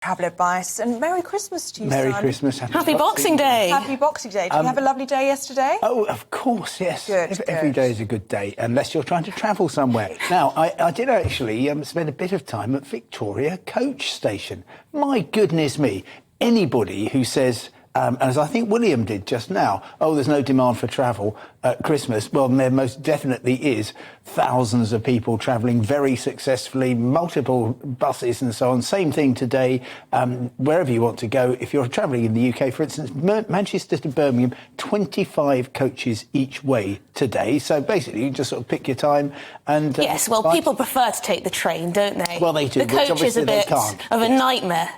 Travel advice, and Merry Christmas to you, Merry son. Christmas. Happy Boxing Day. Happy Boxing Day. Did you have a lovely day yesterday? Oh, of course, yes. Good. Every day is a good day, unless you're trying to travel somewhere. Now, I did actually spend a bit of time at Victoria Coach Station. My goodness me, anybody who says, as I think William did just now, oh, there's no demand for travel at Christmas. Well, there most definitely is. Thousands of people travelling very successfully, multiple buses and so on. Same thing today, wherever you want to go. If you're travelling in the UK, for instance, Manchester to Birmingham, 25 coaches each way today. So basically, you just sort of pick your time and... yes, well, people prefer to take the train, don't they? Well, they do. The coach is a bit of a nightmare.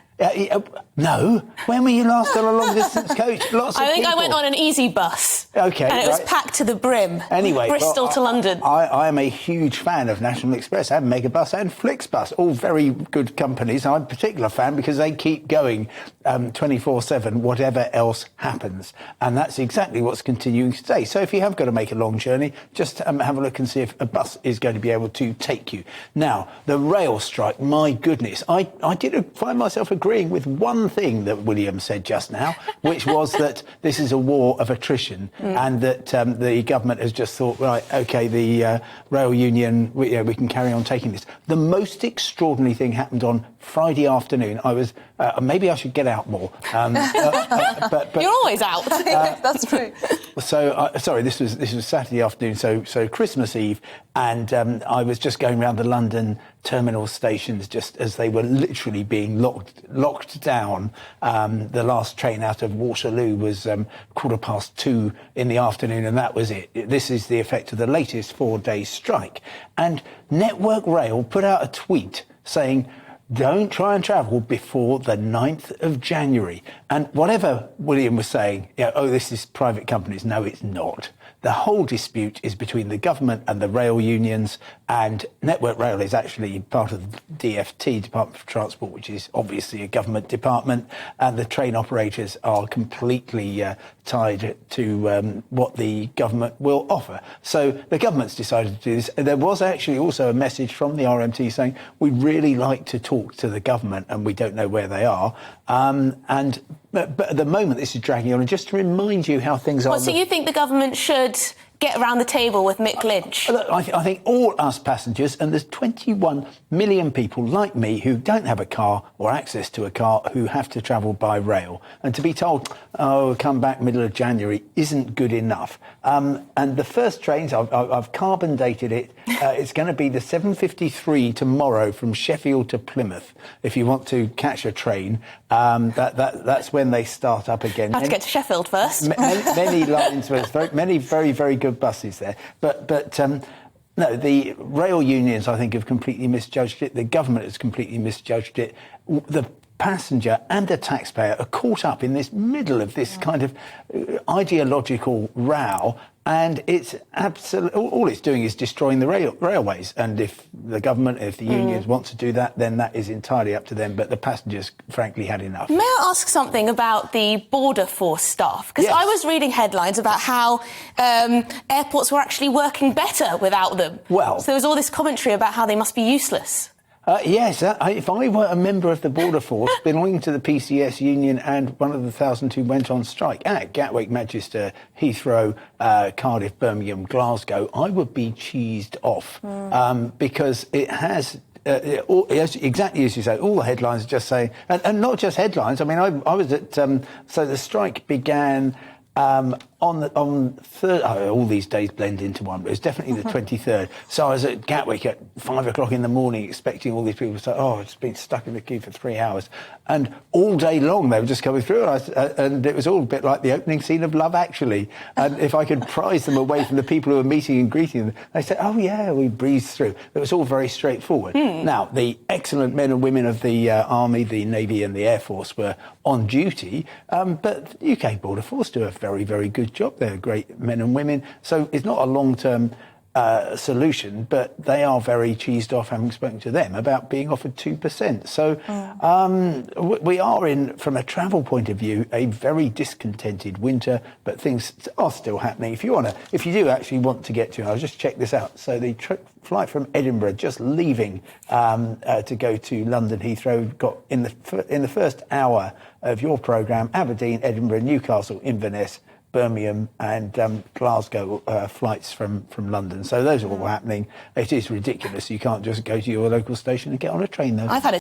No. When were you last on a long-distance coach? I think I went on an easy bus. OK, and it was packed to the brim. Anyway, Bristol to London. I am a huge fan of National Express and Megabus and Flixbus, all very good companies. I'm a particular fan because they keep going 24/7, whatever else happens. And that's exactly what's continuing today. So if you have got to make a long journey, just have a look and see if a bus is going to be able to take you. Now, the rail strike, my goodness, I did find myself agreeing with one thing that William said just now, which was that this is a war of attrition and that the government has just thought, right, OK, the rail union, we can carry on taking this. The most extraordinary thing happened on Friday afternoon. I was, maybe I should get out more. But you're always out. That's true. So, sorry, this was Saturday afternoon, so Christmas Eve, and I was just going around the London terminal stations just as they were literally being locked down. The last train out of Waterloo was 2:15 in the afternoon, and that was it. This is the effect of the latest 4-day strike. And Network Rail put out a tweet saying, don't try and travel before the 9th of January. And whatever William was saying, oh, this is private companies. No, it's not. The whole dispute is between the government and the rail unions, and Network Rail is actually part of the DfT, Department for Transport, which is obviously a government department, and the train operators are completely tied to what the government will offer. So the government's decided to do this. There was actually also a message from the RMT saying, we'd really like to talk to the government and we don't know where they are. But at the moment, this is dragging on. And just to remind you how things are... So you think the government should get around the table with Mick Lynch? Look, I think all us passengers, and there's 21 million people like me who don't have a car or access to a car who have to travel by rail. And to be told, oh, come back middle of January isn't good enough. And the first trains, I've carbon dated it. It's going to be the 7:53 tomorrow from Sheffield to Plymouth. If you want to catch a train, that's when they start up again. I have to get to Sheffield first. Many lines, many very, very good buses there. But no, the rail unions, I think, have completely misjudged it. The government has completely misjudged it. The passenger and the taxpayer are caught up in this middle of this kind of ideological row, and it's absolutely all it's doing is destroying the railways. And if the government, if the unions want to do that, then that is entirely up to them. But the passengers, frankly, had enough. May I ask something about the border force staff? Because I was reading headlines about how airports were actually working better without them. Well, so there was all this commentary about how they must be useless. Yes, if I were a member of the border force belonging to the PCS union and one of the 1,000 who went on strike at Gatwick, Manchester, Heathrow, Cardiff, Birmingham, Glasgow, I would be cheesed off because it has... exactly as you say, all the headlines are just saying, and not just headlines. I mean, I was at... so the strike began... on third, all these days blend into one, but it's definitely the 23rd. So I was at Gatwick at 5 o'clock in the morning expecting all these people to say, oh, it's been stuck in the queue for 3 hours. And all day long they were just coming through, and it was all a bit like the opening scene of Love Actually. And if I could prise them away from the people who were meeting and greeting them, they said, oh yeah, we breezed through. It was all very straightforward. Now, the excellent men and women of the Army, the Navy and the Air Force were on duty, but UK Border Force do a very, very good job. They're great men and women. So it's not a long-term solution, but they are very cheesed off, having spoken to them, about being offered 2%. So we are in, from a travel point of view, a very discontented winter, but things are still happening. If you do actually want to get to, I'll just check this out. So the flight from Edinburgh, just leaving to go to London Heathrow, got in the first hour of your programme, Aberdeen, Edinburgh, Newcastle, Inverness, Birmingham and Glasgow flights from London. So those are all happening. It is ridiculous. You can't just go to your local station and get on a train, though. I've had a